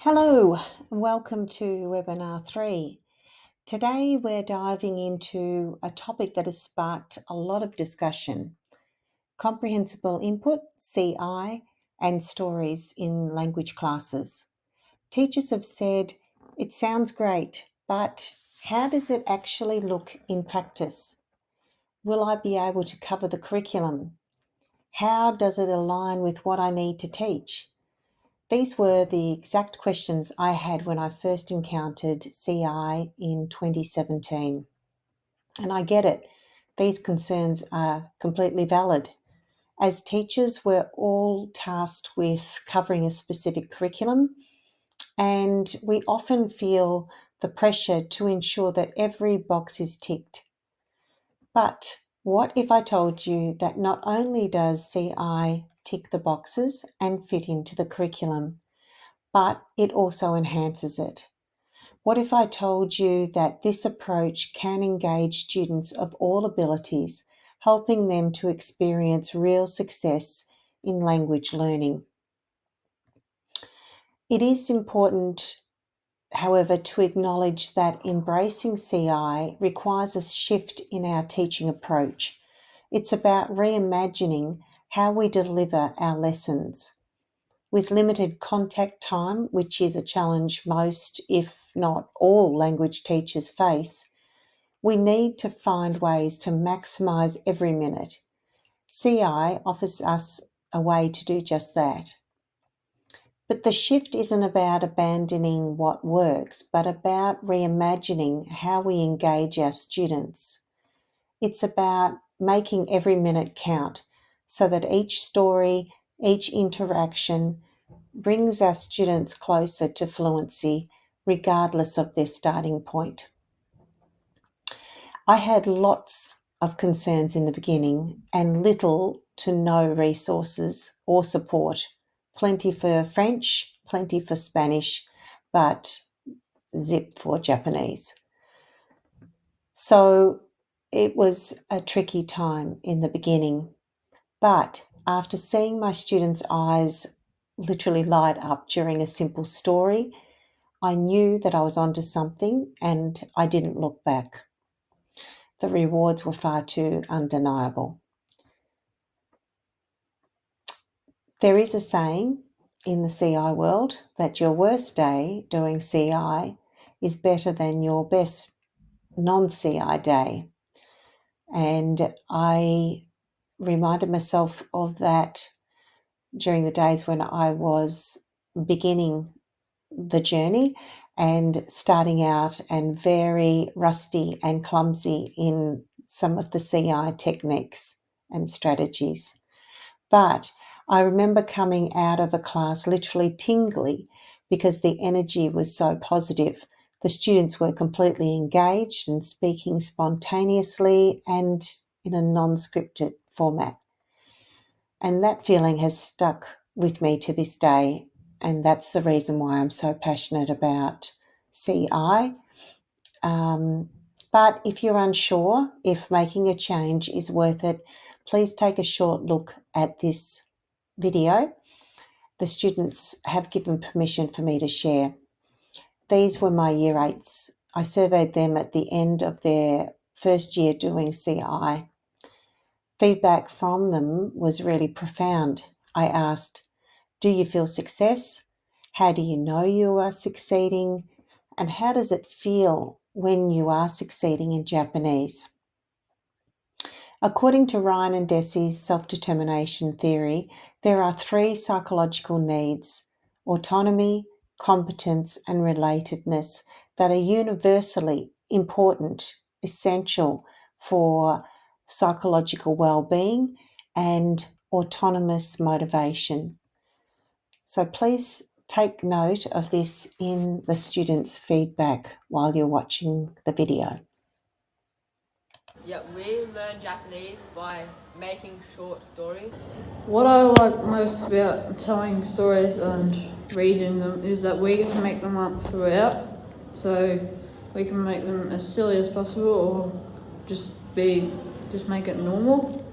Hello, and welcome to webinar 3. Today we're diving into a topic that has sparked a lot of discussion: comprehensible input, CI, and stories in language classes. Teachers have said, it sounds great, but how does it actually look in practice? Will I be able to cover the curriculum? How does it align with what I need to teach? These were the exact questions I had when I first encountered CI in 2017. And I get it, these concerns are completely valid. As teachers, we're all tasked with covering a specific curriculum, and we often feel the pressure to ensure that every box is ticked. But what if I told you that not only does CI tick the boxes and fit into the curriculum, but it also enhances it? What if I told you that this approach can engage students of all abilities, helping them to experience real success in language learning? It is important, however, to acknowledge that embracing CI requires a shift in our teaching approach. It's about reimagining how we deliver our lessons. With limited contact time, which is a challenge most, if not all, language teachers face, we need to find ways to maximise every minute. CI offers us a way to do just that. But the shift isn't about abandoning what works, but about reimagining how we engage our students. It's about making every minute count so that each story, each interaction brings our students closer to fluency, regardless of their starting point. I had lots of concerns in the beginning and little to no resources or support. Plenty for French, plenty for Spanish, but zip for Japanese. So it was a tricky time in the beginning, but after seeing my students' eyes literally light up during a simple story, I knew that I was onto something and I didn't look back. The rewards were far too undeniable. There is a saying in the CI world that your worst day doing CI is better than your best non-CI day. And I reminded myself of that during the days when I was beginning the journey and starting out and very rusty and clumsy in some of the CI techniques and strategies. But I remember coming out of a class literally tingly because the energy was so positive. The students were completely engaged and speaking spontaneously and in a non-scripted format. And that feeling has stuck with me to this day. And that's the reason why I'm so passionate about CI. But if you're unsure if making a change is worth it, please take a short look at this video. The students have given permission for me to share. These were my year 8s. I surveyed them at the end of their first year doing CI. Feedback from them was really profound. I asked, do you feel success? How do you know you are succeeding? And how does it feel when you are succeeding in Japanese? According to Ryan and Desi's self-determination theory, there are 3 psychological needs: autonomy, competence, and relatedness that are universally important, essential for psychological well-being and autonomous motivation. So please take note of this in the students' feedback while you're watching the video. Yeah, we learn Japanese by making short stories. What I like most about telling stories and reading them is that we get to make them up throughout, so we can make them as silly as possible or just make it normal.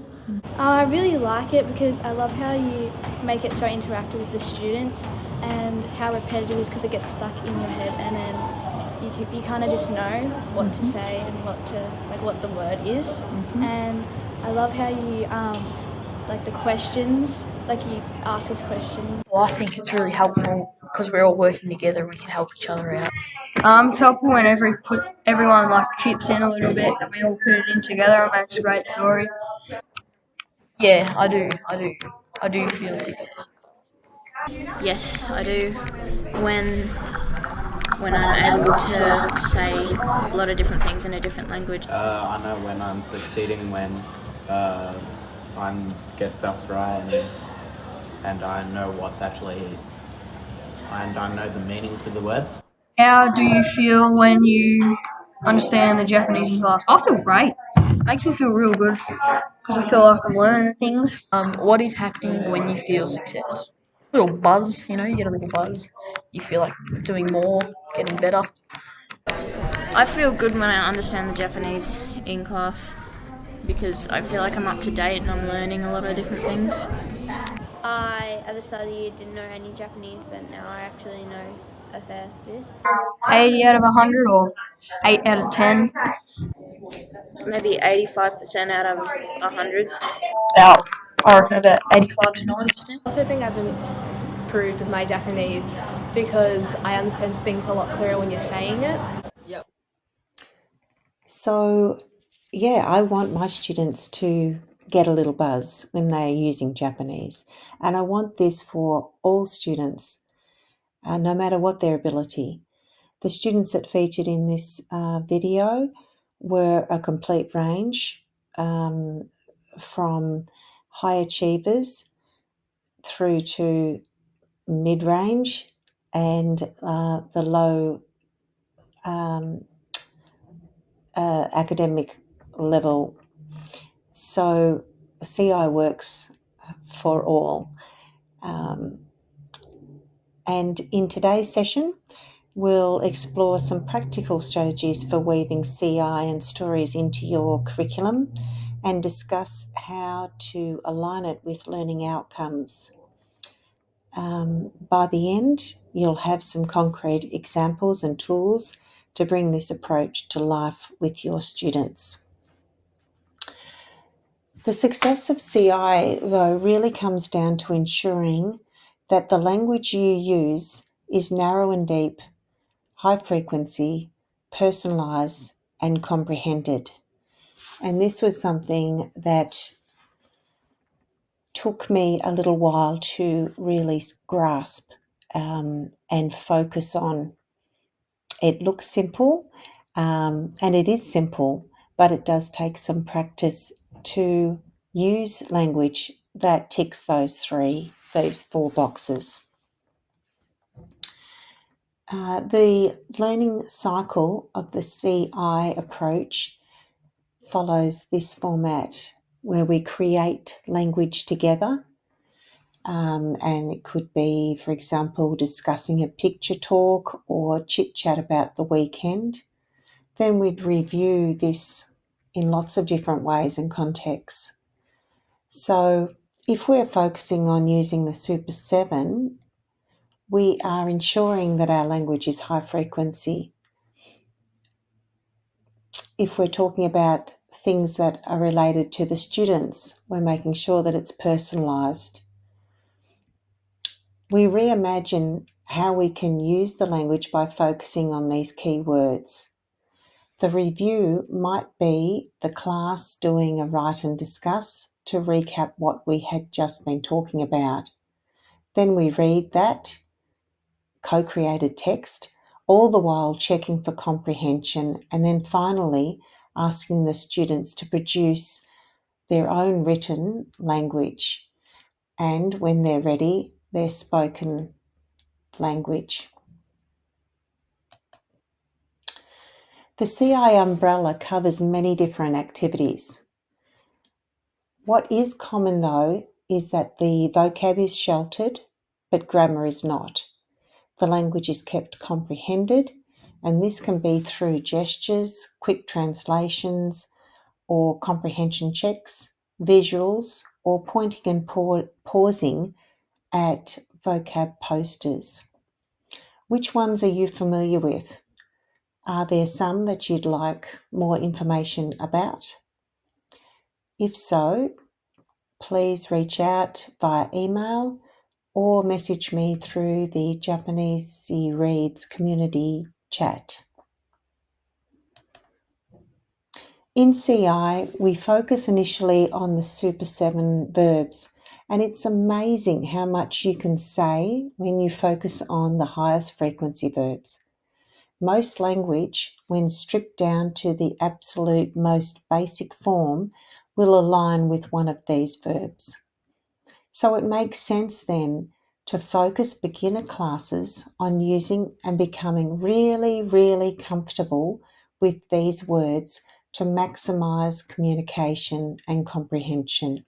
I really like it because I love how you make it so interactive with the students and how repetitive it is because it gets stuck in your head and then you kind of just know what to say and what the word is. And I love how you like the questions, like you ask us questions. Well, I think it's really helpful because we're all working together and we can help each other out. It's helpful when everyone like chips in a little bit and we all put it in together and makes a great story. Yeah, I do feel success. Yes, I do. When I'm able to say a lot of different things in a different language. I know when I'm succeeding, when I get stuff right, and I know and I know the meaning to the words. How do you feel when you understand the Japanese in class? I feel great. It makes me feel real good because I feel like I'm learning things. What is happening when you feel success? Little buzz, you get a little buzz. You feel like doing more, getting better. I feel good when I understand the Japanese in class because I feel like I'm up to date and I'm learning a lot of different things. I, at the start of the year, didn't know any Japanese, but now I actually know a fair bit. 80 out of 100 or 8 out of 10? Maybe 85% out of 100. About, I reckon about 85 to 90%. I also think I've improved with my Japanese because I understand things a lot clearer when you're saying it. Yep. So, yeah, I want my students to get a little buzz when they're using Japanese. And I want this for all students, no matter what their ability. The students that featured in this video were a complete range from high achievers through to mid-range and the low academic level. So CI works for all. And in today's session, we'll explore some practical strategies for weaving CI and stories into your curriculum and discuss how to align it with learning outcomes. By the end, you'll have some concrete examples and tools to bring this approach to life with your students. The success of CI, though, really comes down to ensuring that the language you use is narrow and deep, high frequency, personalised, and comprehended. And this was something that took me a little while to really grasp and focus on. It looks simple, and it is simple, but it does take some practice to use language that ticks those four boxes. The learning cycle of the CI approach follows this format where we create language together. And it could be, for example, discussing a picture talk or chit chat about the weekend. Then we'd review this in lots of different ways and contexts. So if we're focusing on using the Super 7, we are ensuring that our language is high frequency. If we're talking about things that are related to the students, we're making sure that it's personalised. We reimagine how we can use the language by focusing on these key words. The review might be the class doing a write and discuss to recap what we had just been talking about. Then we read that co-created text, all the while checking for comprehension, and then finally asking the students to produce their own written language, and when they're ready, their spoken language. The CI umbrella covers many different activities. What is common, though, is that the vocab is sheltered, but grammar is not. The language is kept comprehended, and this can be through gestures, quick translations, or comprehension checks, visuals, or pointing and pausing at vocab posters. Which ones are you familiar with? Are there some that you'd like more information about? If so, please reach out via email or message me through the JapanEasyReads community chat. In CI, we focus initially on the Super 7 verbs, and it's amazing how much you can say when you focus on the highest frequency verbs. Most language, when stripped down to the absolute most basic form, will align with one of these verbs. So it makes sense then to focus beginner classes on using and becoming really, really comfortable with these words to maximize communication and comprehension.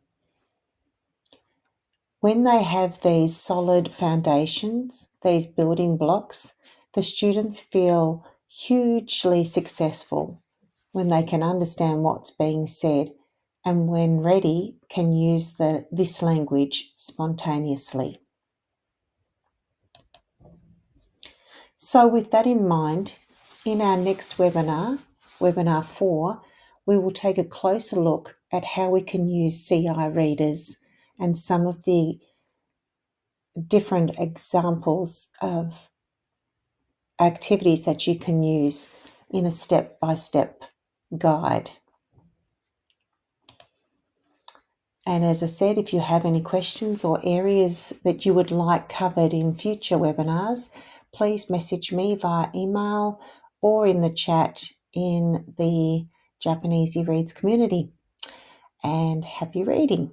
When they have these solid foundations, these building blocks, the students feel hugely successful when they can understand what's being said and when ready can use this language spontaneously. So with that in mind, in our next webinar, webinar 4, we will take a closer look at how we can use CI readers and some of the different examples of activities that you can use in a step-by-step guide. And as I said, if you have any questions or areas that you would like covered in future webinars, please message me via email or in the chat in the JapanEasyReads community. And happy reading.